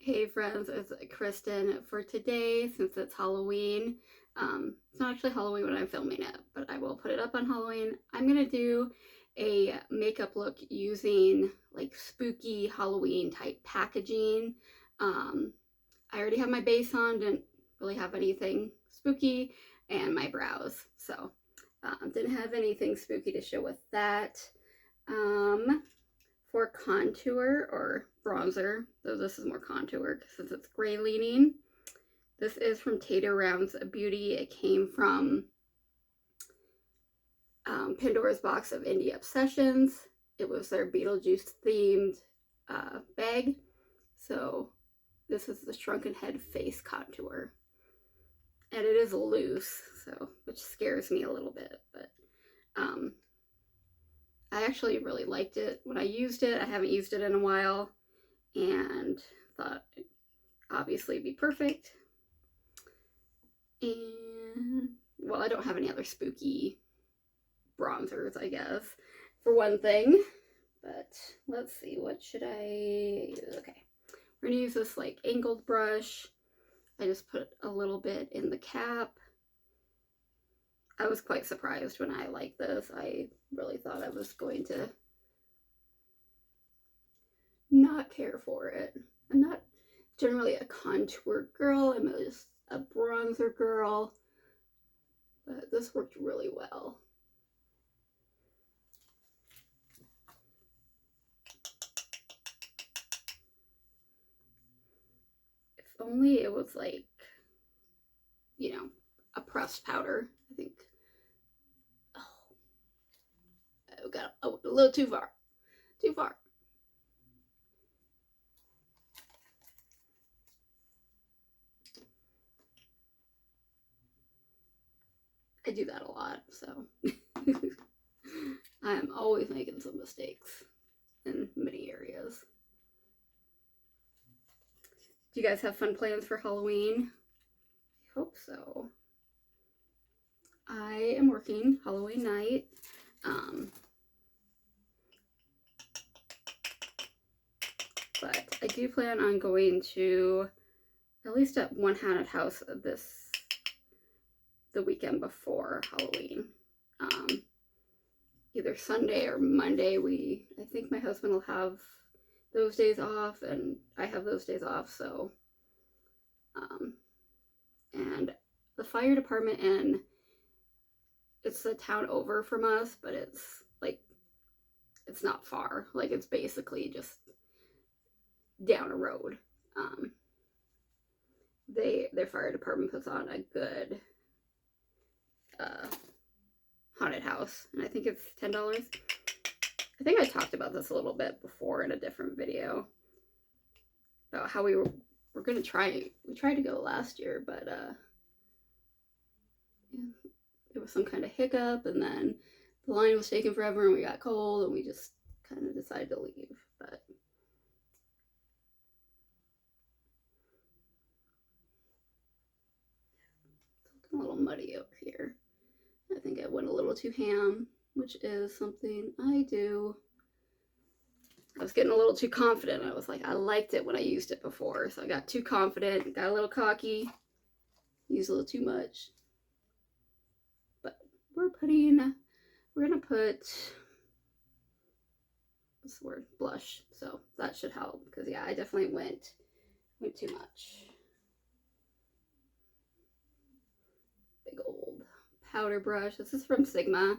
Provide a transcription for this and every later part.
Hey friends, it's Kristen. For today, since it's Halloween, it's not actually Halloween when I'm filming it, but I will put it up on Halloween. I'm gonna do a makeup look using like spooky Halloween type packaging. Um, I already have my base on, didn't really have anything spooky, and my brows. So, didn't have anything spooky to show with that. Um, for contour or bronzer, though this is more contour since it's gray leaning. This is from Tater Rounds Beauty. It came from Pandora's Box of Indie Obsessions. It was their Beetlejuice themed bag. So this is the Shrunken Head Face Contour. And it is loose, so which scares me a little bit, but I actually really liked it when I used it. I haven't used it in a while and thought it'd obviously be perfect. And well, I don't have any other spooky bronzers, I guess, for one thing. But let's see, what should I use? Okay, we're gonna use this like angled brush. I just put a little bit in the cap. I was quite surprised when I liked this. I really thought I was going to not care for it. I'm not generally a contour girl. I'm just a bronzer girl. But this worked really well. If only it was like, you know, a pressed powder. I think. Oh, I got a little too far. Too far. I do that a lot, so I am always making some mistakes in many areas. Do you guys have fun plans for Halloween? I hope so. I am working Halloween night. But I do plan on going to at least at one haunted house the weekend before Halloween. Either Sunday or Monday. I think my husband will have those days off, and I have those days off. So, and the fire department it's the town over from us, but it's like it's not far. Like it's basically just down a road. Their fire department puts on a good haunted house, and I think it's $10. I think I talked about this a little bit before in a different video about how we were gonna try. We tried to go last year, but there was some kind of hiccup, and then the line was taking forever, and we got cold, and we just kind of decided to leave. But it's looking a little muddy over here. I think I went a little too ham, which is something I do. I was getting a little too confident. I was like, I liked it when I used it before, so I got too confident, got a little cocky, used a little too much. But we're gonna put, what's the word, blush. So that should help, because yeah, I definitely went too much. Big old powder brush. This is from Sigma,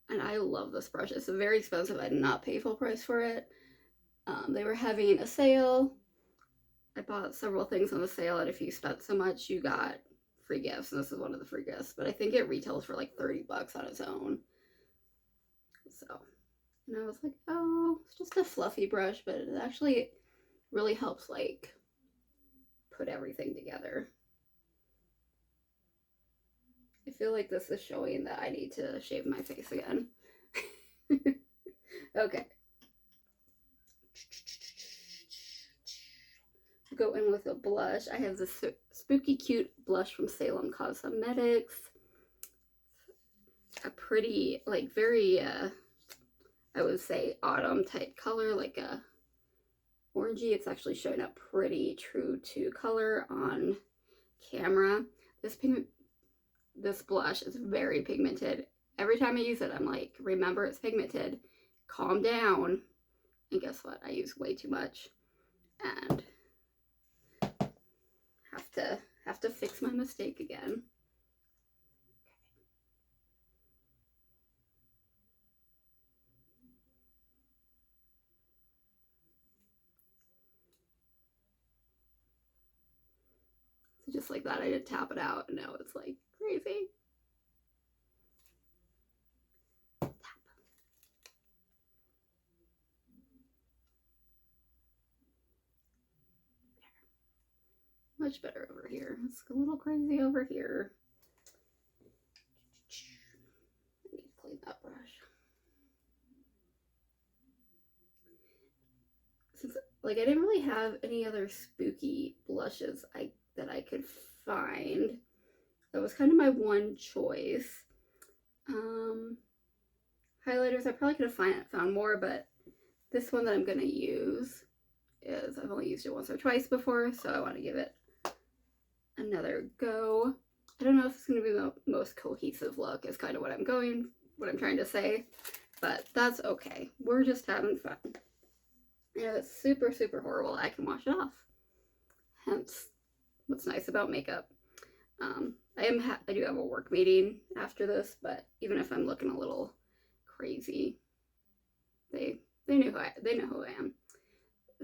and I love this brush. It's very expensive. I did not pay full price for it. They were having a sale. I bought several things on the sale, and if you spent so much, you got free gifts, and this is one of the free gifts. But I think it retails for like $30 on its own. So, and I was like, oh, it's just a fluffy brush, but it actually really helps like put everything together. I feel like this is showing that I need to shave my face again. Okay. Go in with a blush. I have this Spooky Cute blush from Salem Cosmetics. A pretty, like very, I would say autumn type color, like a orangey. It's actually showing up pretty true to color on camera. This blush is very pigmented. Every time I use it, I'm like, remember it's pigmented. Calm down. And guess what? I use way too much. And have to fix my mistake again. So just like that, I did tap it out, and now it's like crazy. Tap. Much better over here. It's a little crazy over here. I need to clean that brush. Since like I didn't really have any other spooky blushes that I could find. That was kind of my one choice. Highlighters, I probably could have found more, but this one that I'm going to use is, I've only used it once or twice before, so I want to give it another go. I don't know if it's going to be the most cohesive look is kind of what I'm trying to say, but that's okay. We're just having fun. And if it's super, super horrible, I can wash it off. Hence, what's nice about makeup. I do have a work meeting after this, but even if I'm looking a little crazy, they know who I am.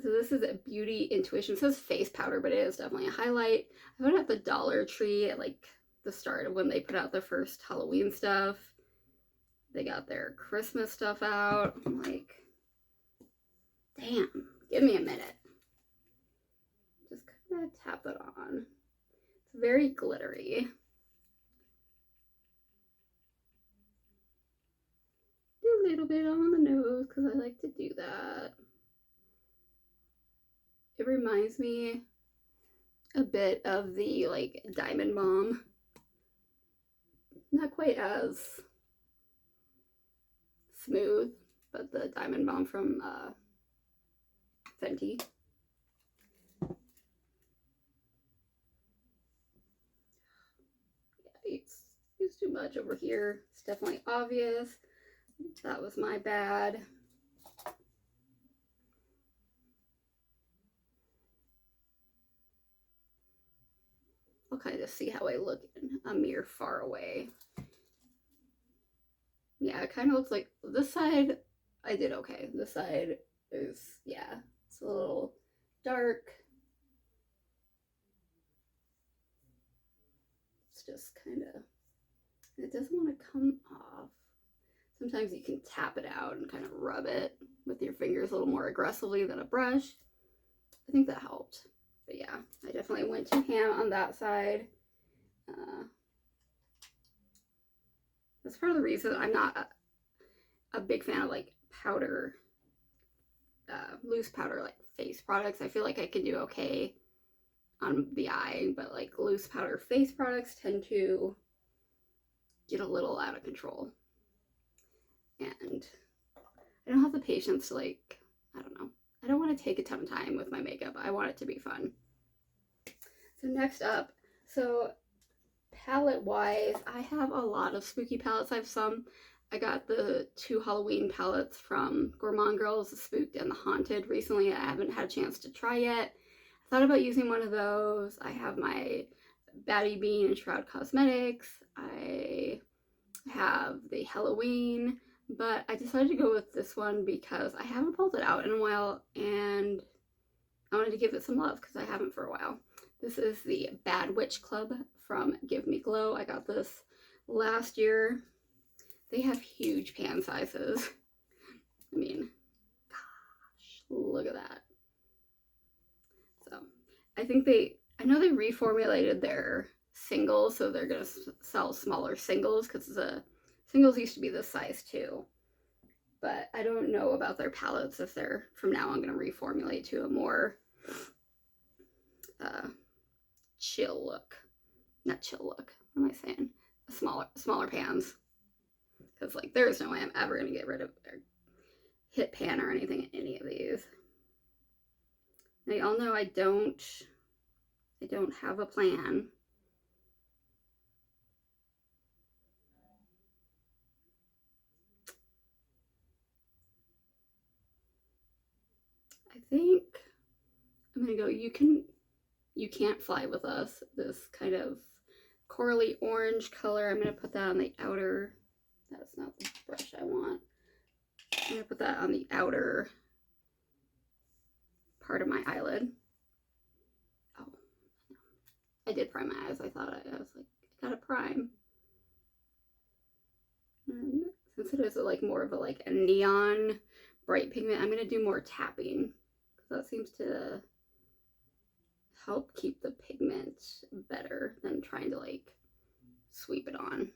So this is a Beauty Intuition. It says face powder, but it is definitely a highlight. I went at the Dollar Tree at like the start of when they put out their first Halloween stuff. They got their Christmas stuff out. I'm like, damn, give me a minute. Just kind of tap it on. It's very glittery. Do a little bit on the nose because I like to do that. It reminds me a bit of the like Diamond Bomb. Not quite as smooth, but the Diamond Bomb from Fenty. Yeah, it's too much over here. It's definitely obvious. That was my bad. I'll kind of see how I look in a mirror far away. Yeah, it kind of looks like this side, I did okay. This side is, yeah, it's a little dark. It's just kind of, it doesn't want to come off. Sometimes you can tap it out and kind of rub it with your fingers a little more aggressively than a brush. I think that helped. But yeah, I definitely went to ham on that side. That's part of the reason I'm not a big fan of like powder, loose powder like face products. I feel like I can do okay on the eye, but like loose powder face products tend to get a little out of control. And I don't have the patience to like, I don't know. I don't want to take a ton of time with my makeup. I want it to be fun. So next up, so palette wise, I have a lot of spooky palettes. I have some. I got the 2 Halloween palettes from Gourmand Girls, the Spooked and the Haunted recently. I haven't had a chance to try yet. I thought about using one of those. I have my Batty Bean and Shroud Cosmetics. I have the Halloween, but I decided to go with this one because I haven't pulled it out in a while and I wanted to give it some love because I haven't for a while. This is the Bad Witch Club from Give Me Glow. I got this last year. They have huge pan sizes. I mean, gosh, look at that. So I think I know they reformulated their singles, so they're gonna sell smaller singles because the singles used to be this size too. But I don't know about their palettes if they're from now on gonna reformulate to a more chill look. Not chill look. What am I saying? Smaller pans. Because like there's no way I'm ever gonna get rid of or hit pan or anything in any of these. Now y'all know I don't have a plan. I think I'm gonna go You Can't Fly With Us, this kind of corally orange color. I'm gonna put that on the outer, that's not the brush I want. I'm gonna put that on the outer part of my eyelid. Oh, I did prime my eyes. I was like, I gotta prime. And since it is like more of a neon bright pigment, I'm gonna do more tapping because that seems to help keep the pigment better than trying to like sweep it on.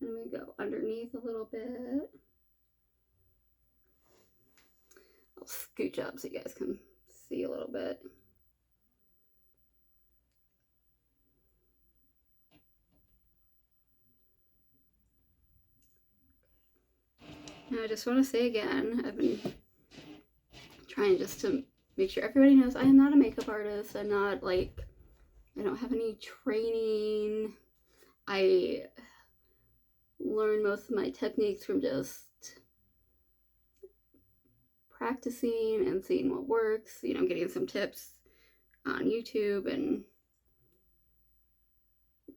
And I'm gonna go underneath a little bit. I'll scooch up so you guys can see a little bit. Now I just want to say again, I've been trying just to make sure everybody knows I am not a makeup artist. I'm not like, I don't have any training. I learned most of my techniques from just practicing and seeing what works, you know, getting some tips on YouTube and,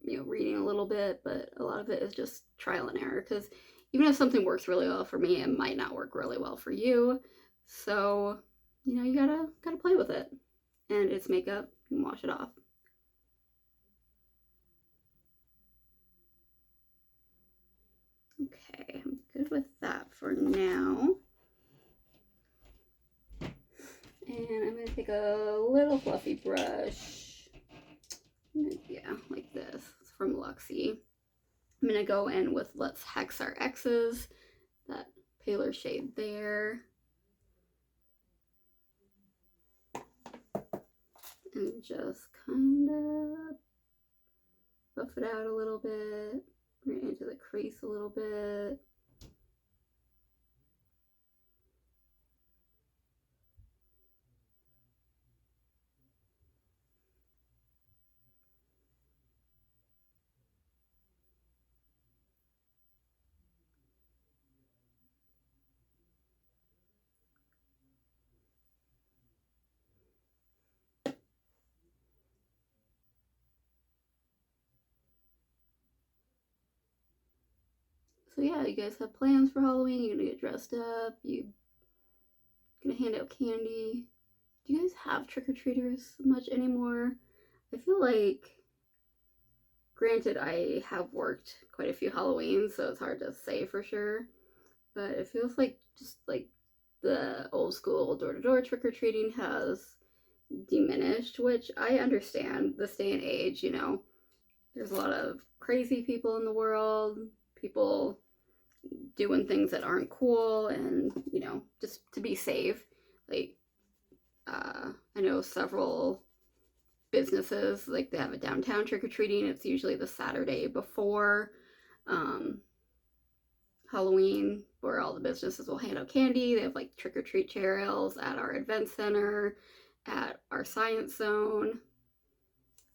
you know, reading a little bit, but a lot of it is just trial and error because even if something works really well for me, it might not work really well for you. So, you know, you gotta play with it. And it's makeup, you can wash it off. Okay, I'm good with that for now. And I'm gonna take a little fluffy brush. Yeah, like this. It's from Luxie. I'm gonna go in with Let's Hex Our Exes, that paler shade there. And just kind of buff it out a little bit, bring it into the crease a little bit. So yeah, you guys have plans for Halloween? You're gonna get dressed up? You gonna hand out candy? Do you guys have trick-or-treaters much anymore? I feel like, granted, I have worked quite a few Halloweens, so it's hard to say for sure, but it feels like just like the old school door-to-door trick-or-treating has diminished, which I understand this day and age, you know. There's a lot of crazy people in the world, people doing things that aren't cool, and, you know, just to be safe. Like, I know several businesses, like they have a downtown trick-or-treating. It's usually the Saturday before Halloween, where all the businesses will hand out candy. They have like trick-or-treat trails at our event center, at our science zone.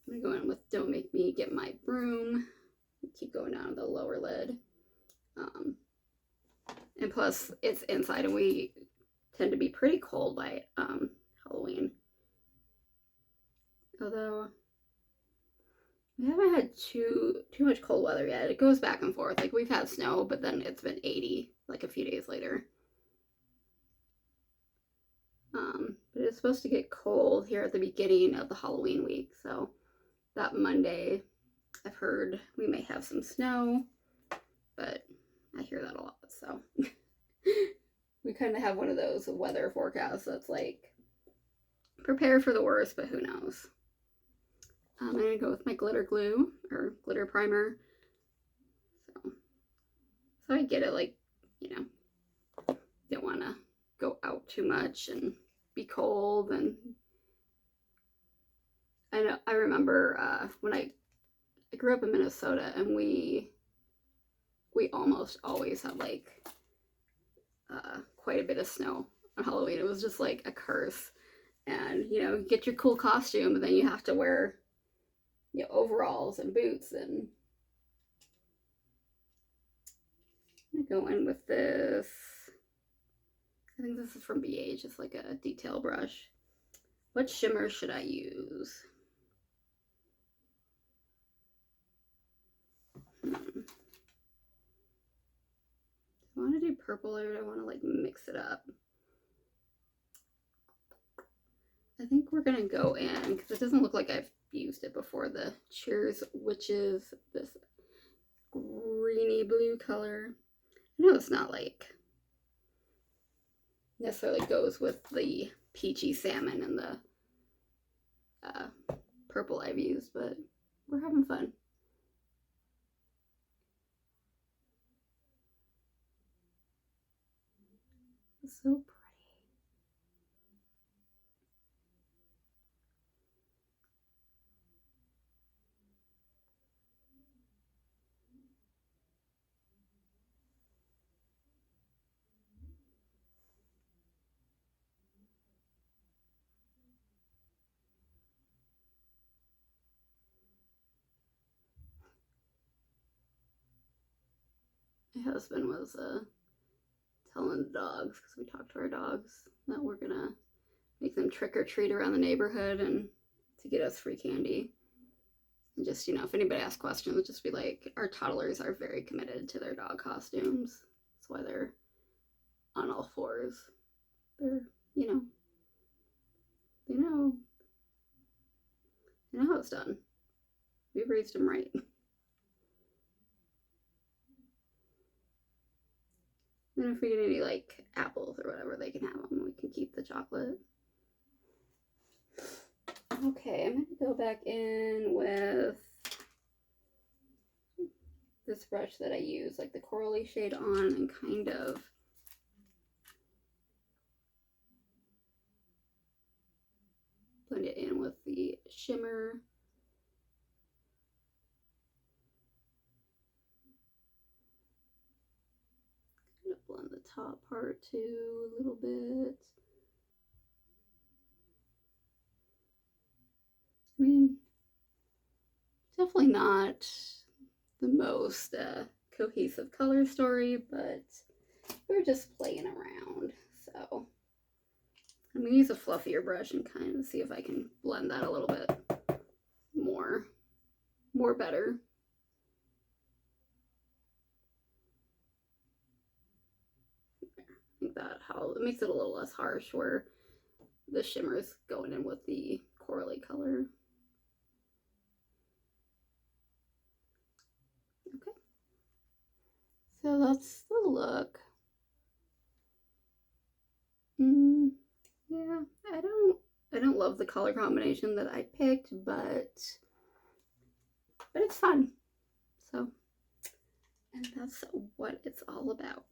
I'm gonna go in with Don't Make Me Get My Broom. Keep going down the lower lid. And plus, it's inside, and we tend to be pretty cold by Halloween. Although we haven't had too much cold weather yet. It goes back and forth. Like we've had snow, but then it's been 80 like a few days later. But it's supposed to get cold here at the beginning of the Halloween week. So that Monday, I've heard we may have some snow, but I hear that a lot. So we kind of have one of those weather forecasts that's like, prepare for the worst, but who knows. I'm gonna go with my glitter glue or glitter primer. So I get it, like, you know, don't want to go out too much and be cold. And I remember when I I grew up in Minnesota, and we almost always had like quite a bit of snow on Halloween. It was just like a curse. And you get your cool costume, and then you have to wear overalls and boots. And I'm gonna go in with this. I think this is from BH. It's like a detail brush. What shimmer should I use? Do I want to do purple, or do I want to like mix it up? I think we're gonna go in, because it doesn't look like I've used it before, the Cheers Witches, this greeny blue color. I know it's not like necessarily goes with the peachy salmon and the purple I've used, but we're having fun. It's so pretty. My husband was telling the dogs, because we talked to our dogs, that we're gonna make them trick or treat around the neighborhood and to get us free candy. And just, if anybody asks questions, just be like, our toddlers are very committed to their dog costumes. That's why they're on all fours. They're, they know how it's done. We've raised them right. And if we get any like apples or whatever, they can have them. We can keep the chocolate. Okay, I'm gonna go back in with this brush that I use, like the corally shade on, and kind of blend it in with the shimmer. Kind of blend the top part too a little bit. I mean, definitely not the most cohesive color story, but we're just playing around. So I'm gonna use a fluffier brush and kind of see if I can blend that a little bit more better. I think that it makes it a little less harsh, where the shimmer is going in with the corally color. Okay, so that's the look. Yeah, I don't love the color combination that I picked, but it's fun. So, and that's what it's all about.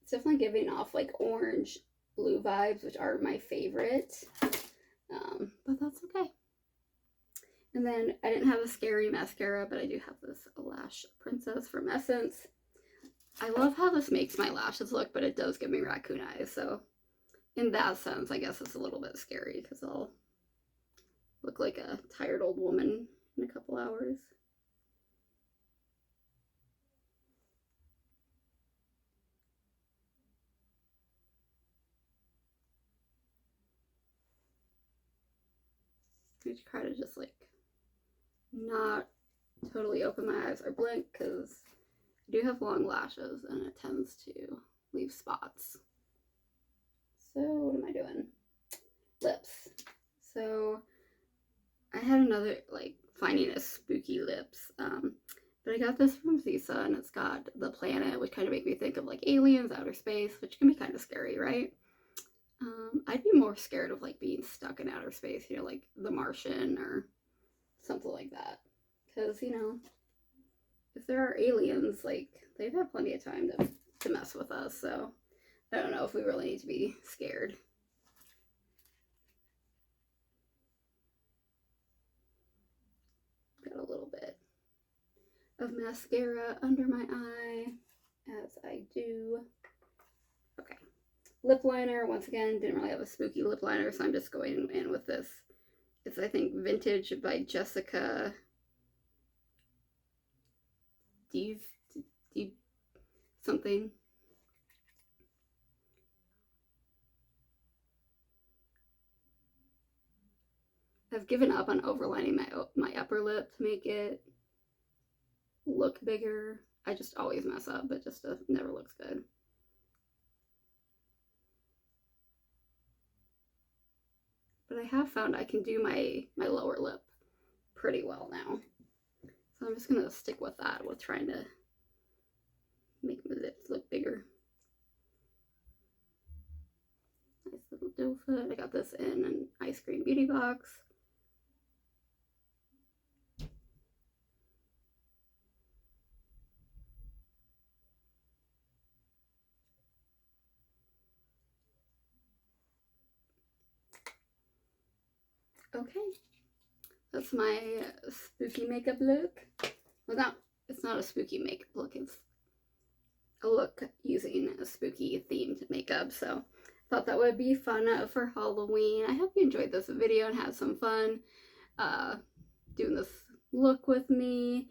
It's definitely giving off like orange blue vibes, which are my favorite, but that's okay. And then I didn't have a scary mascara, but I do have this Lash Princess from Essence. I love how this makes my lashes look, but it does give me raccoon eyes, so in that sense, I guess it's a little bit scary, because I'll look like a tired old woman in a couple hours. I try to just like not totally open my eyes or blink, because I do have long lashes and it tends to leave spots. So what am I doing? Lips. So I had another like finding a spooky lips, but I got this from Zisa, and it's got the planet, which kind of make me think of like aliens, outer space, which can be kind of scary, right? I'd be more scared of like being stuck in outer space, like The Martian or something like that, because if there are aliens, like they've had plenty of time to mess with us, so I don't know if we really need to be scared. of mascara under my eye, as I do. Okay. Lip liner, once again, didn't really have a spooky lip liner, so I'm just going in with this. It's, I think, Vintage by Jessica D something. I've given up on overlining my upper lip to make it look bigger. I just always mess up. It just never looks good. But I have found I can do my lower lip pretty well now. So I'm just going to stick with that, with trying to make my lips look bigger. Nice little doe foot. I got this in an ice cream beauty box. Okay, that's my spooky makeup look. Well, it's not a spooky makeup look, it's a look using a spooky themed makeup. So I thought that would be fun for Halloween. I hope you enjoyed this video and had some fun doing this look with me.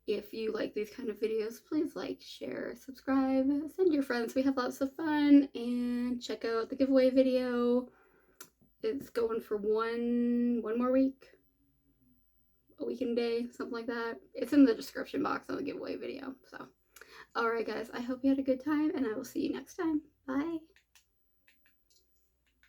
If you like these kind of videos, please like, share, subscribe, send your friends. We have lots of fun, and check out the giveaway video. It's going for one more week, a week and a day, something like that. It's in the description box on the giveaway video. So, alright guys, I hope you had a good time, and I will see you next time. Bye!